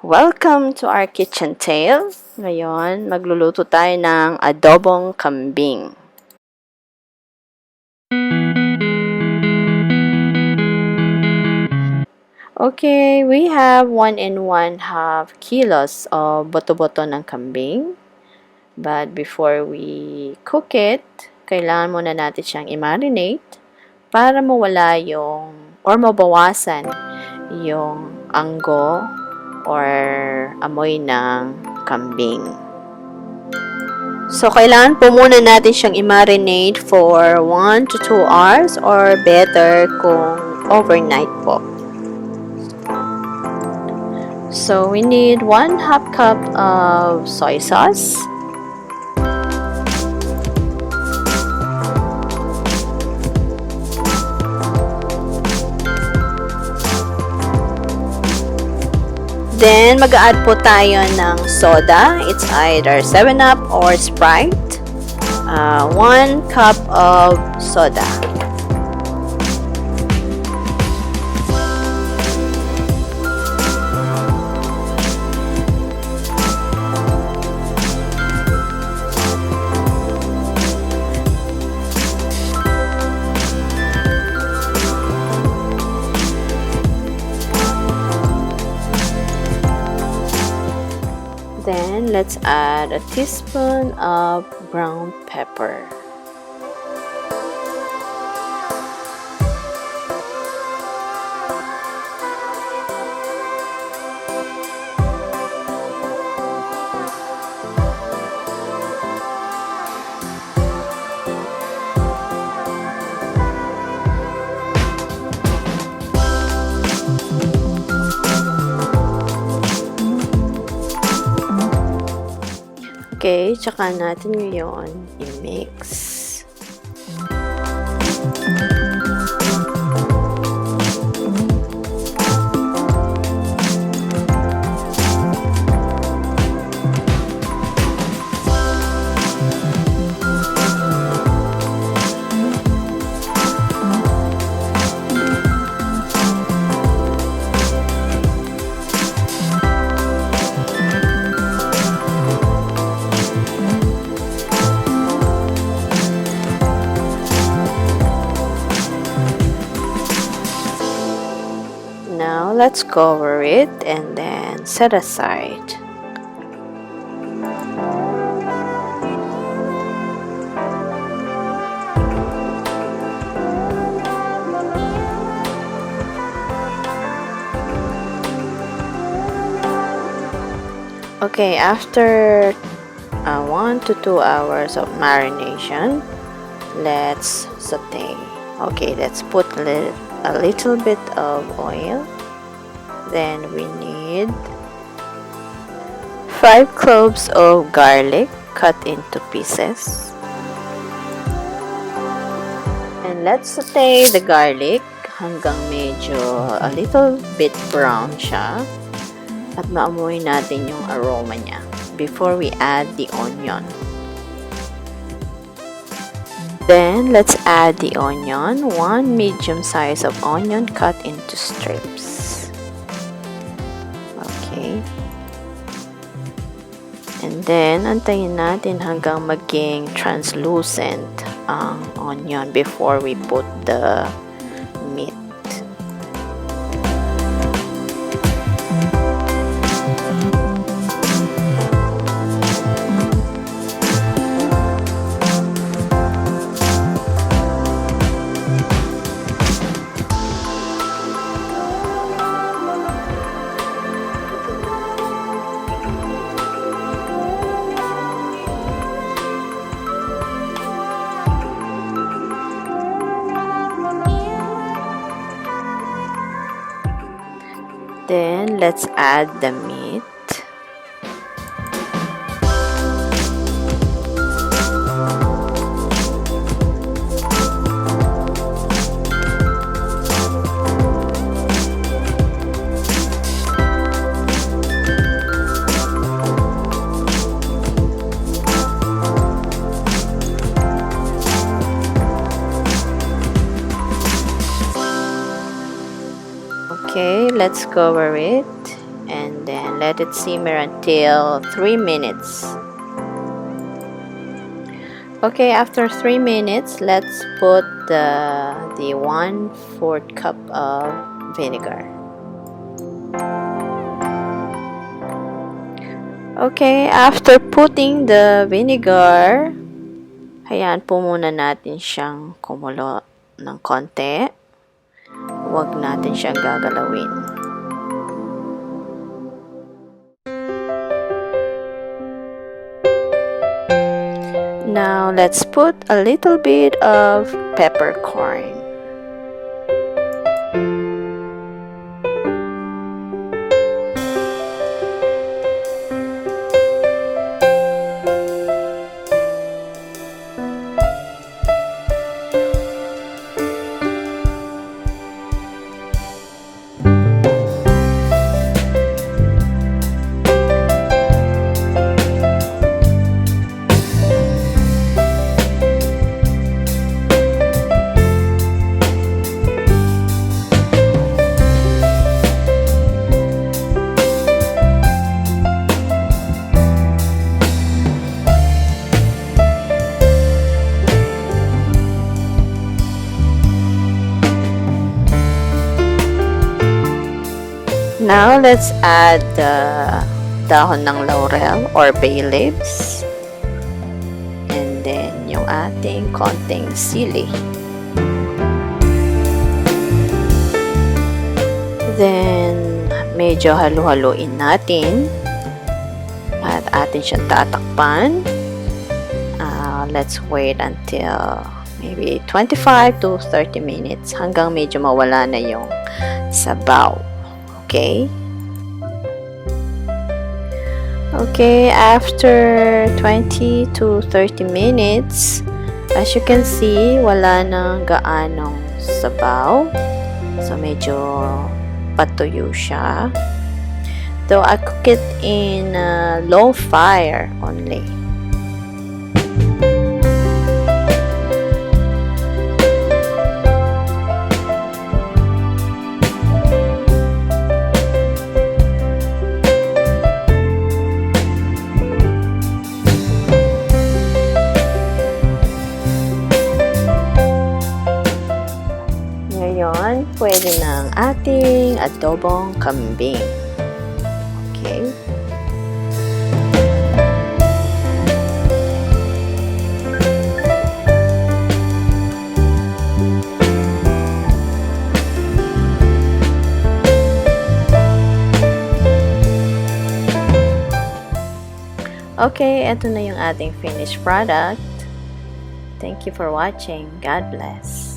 Welcome to our kitchen tale. Ngayon, magluluto tayo ng adobong kambing. Okay, we have 1 1/2 kilos of boto-boto ng kambing. But before we cook it, kailangan muna natin siyang i-marinate para mawala or mabawasan yung anggo or amoy ng kambing. So, kailangan po muna natin siyang i-marinate for 1 to 2 hours or better kung overnight po. So, we need 1/2 cup of soy sauce. Then, mag-add po tayo ng soda. It's either 7-Up or Sprite. 1 cup of soda. Then, let's add a teaspoon of ground pepper. Okay, tsaka natin ngayon i-mix. Now, let's cover it and then set aside. Okay, after 1 to 2 hours of marination, let's saute. Okay, let's put a little bit of oil. Then we need 5 cloves of garlic cut into pieces. And let's saute the garlic hanggang medyo a little bit brown siya at maamoy natin yung aroma niya before we add the onion. Then, let's add the onion, 1 medium size of onion cut into strips. Okay. And then, antayin natin hanggang maging translucent ang onion before we put the meat. Then, let's add the meat. Okay, let's cover it and then let it simmer until 3 minutes. Okay, after 3 minutes, let's put the 1/4 cup of vinegar. Okay, after putting the vinegar, hayaan po muna natin siyang kumulo ng konti. Huwag natin siyang gagalawin. Now, let's put a little bit of peppercorn. Now, let's add the dahon ng laurel or bay leaves. And then, yung ating konting sili. Then, medyo halu-haluin natin. At atin siyang tatakpan. Let's wait until maybe 25 to 30 minutes hanggang medyo mawala na yung sabaw. Okay. Okay, after 20 to 30 minutes, as you can see, wala nang gaanong sabaw. So, medyo patuyo siya. Though I cook it in low fire only. Ngayon, pwede na ang ating adobong kambing. Okay. Okay, ito na yung ating finished product. Thank you for watching. God bless.